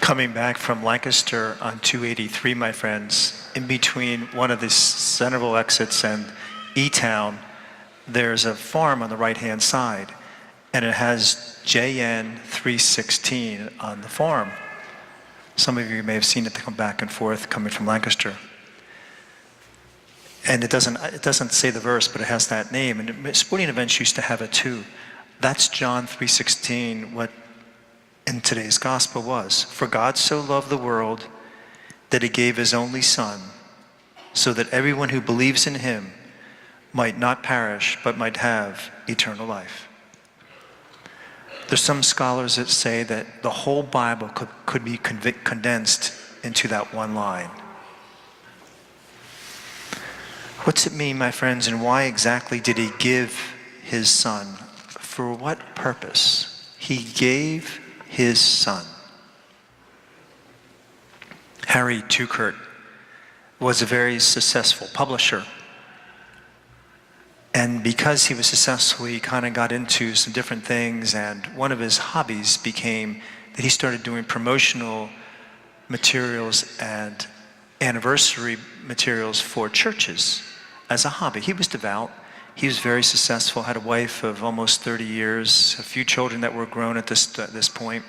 Coming back from Lancaster on 283, my friends, in between one of the Centerville exits and E-Town, there's a farm on the right-hand side, and it has JN 316 on the farm. Some of you may have seen it come back and forth coming from Lancaster. And it doesn't say the verse, but it has that name. And sporting events used to have it too. That's John 3:16, what in today's gospel was. For God so loved the world that he gave his only son, so that everyone who believes in him might not perish, but might have eternal life. There's some scholars that say that the whole Bible could be condensed into that one line. What's it mean, my friends, and why exactly did he give his son? For what purpose? He gave his son. Harry Tukert was a very successful publisher. And because he was successful, he kind of got into some different things, and one of his hobbies became that he started doing promotional materials and anniversary materials for churches as a hobby. He was devout. He was very successful, had a wife of almost 30 years, a few children that were grown at this point.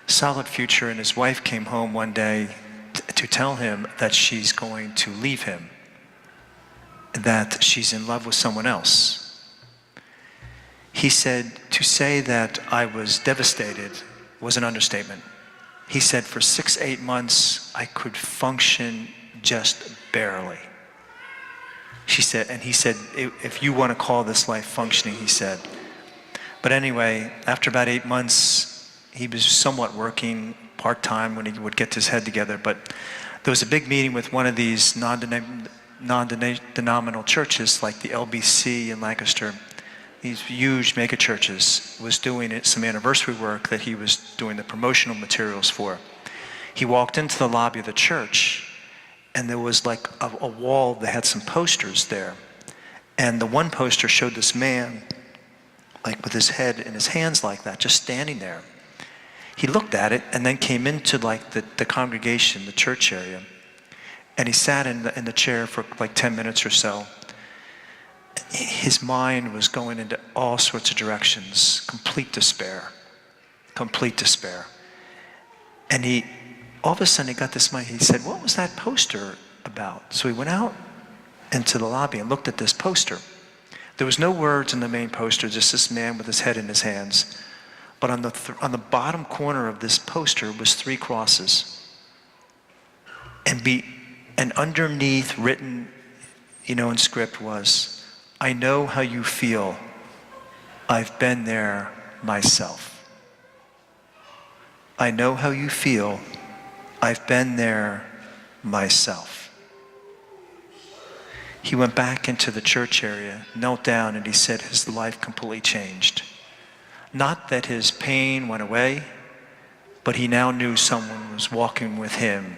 Solid future, and his wife came home one day to tell him that she's going to leave him, that she's in love with someone else. He said, to say that I was devastated was an understatement. He said, for 6-8 months, I could function just barely. He said, if you want to call this life functioning, he said. But anyway, after about 8 months, he was somewhat working part-time when he would get his head together. But there was a big meeting with one of these non-denominational churches like the LBC in Lancaster. These huge mega churches was doing some anniversary work that he was doing the promotional materials for. He walked into the lobby of the church, and there was like a wall that had some posters there. And the one poster showed this man, like with his head in his hands like that, just standing there. He looked at it and then came into like the congregation, the church area. And he sat in the chair for like 10 minutes or so. His mind was going into all sorts of directions, complete despair. And all of a sudden he got this mind, he said, what was that poster about? So he went out into the lobby and looked at this poster. There was no words in the main poster, just this man with his head in his hands. But on the bottom corner of this poster was 3 crosses. And underneath written, in script was, I know how you feel. I've been there myself. I know how you feel. I've been there myself. He went back into the church area, knelt down, and he said his life completely changed. Not that his pain went away, but he now knew someone was walking with him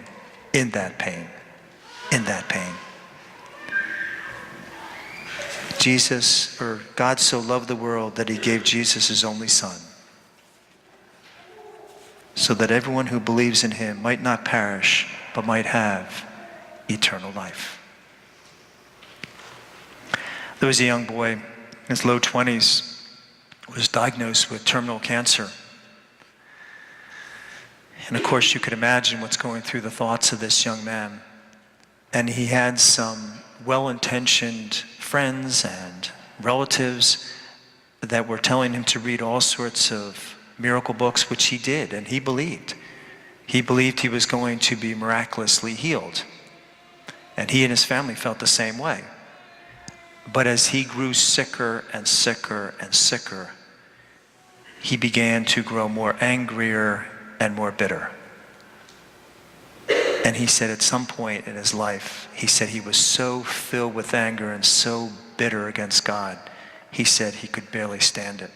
in that pain. God so loved the world that he gave Jesus his only son, so that everyone who believes in him might not perish, but might have eternal life. There was a young boy in his low 20s, was diagnosed with terminal cancer. And of course, you could imagine what's going through the thoughts of this young man. And he had some well-intentioned friends and relatives that were telling him to read all sorts of miracle books, which he did, and he believed. He believed he was going to be miraculously healed. And he and his family felt the same way. But as he grew sicker and sicker and sicker, he began to grow more angrier and more bitter. And he said at some point in his life, he said he was so filled with anger and so bitter against God, he said he could barely stand it.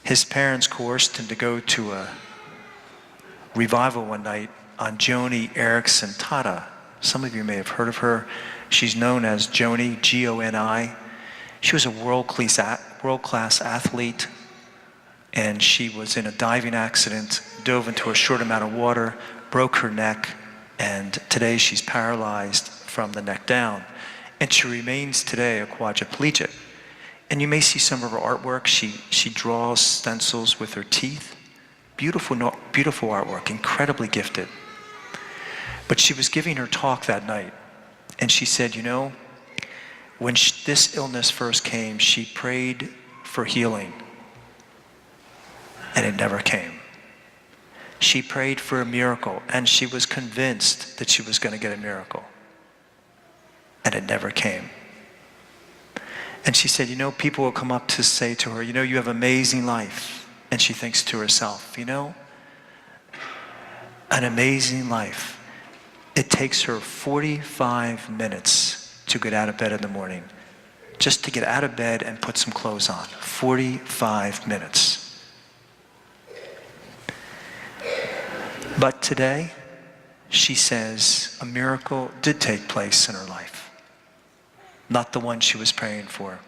His parents coerced him to go to a revival one night on Joni Eareckson Tada. Some of you may have heard of her. She's known as Joni, G-O-N-I. She was a world-class athlete, and she was in a diving accident, dove into a short amount of water, broke her neck, and today she's paralyzed from the neck down. And she remains today a quadriplegic. And you may see some of her artwork. She draws stencils with her teeth. Beautiful, beautiful artwork, incredibly gifted. But she was giving her talk that night, and she said, you know, when this illness first came, she prayed for healing, and it never came. She prayed for a miracle, and she was convinced that she was going to get a miracle, and it never came. And she said, you know, people will come up to say to her, you know, you have an amazing life. And she thinks to herself, you know, an amazing life. It takes her 45 minutes to get out of bed in the morning, just to get out of bed and put some clothes on. 45 minutes. But today, she says a miracle did take place in her life. Not the one she was praying for.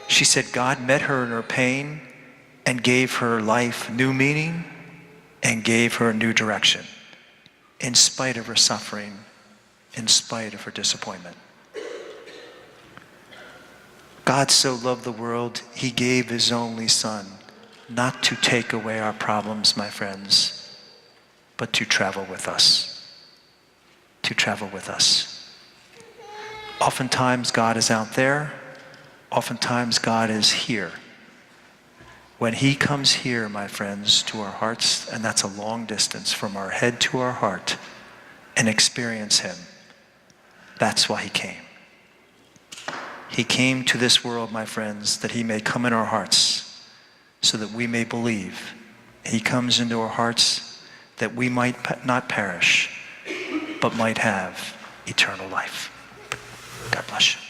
She said God met her in her pain and gave her life new meaning and gave her a new direction, in spite of her suffering, in spite of her disappointment. God so loved the world, he gave his only Son, not to take away our problems, my friends, but to travel with us. To travel with us. Oftentimes God is out there. Oftentimes God is here. When he comes here, my friends, to our hearts, and that's a long distance from our head to our heart, and experience him, that's why he came. He came to this world, my friends, that he may come in our hearts so that we may believe. He comes into our hearts that we might not perish, but might have eternal life. God bless you.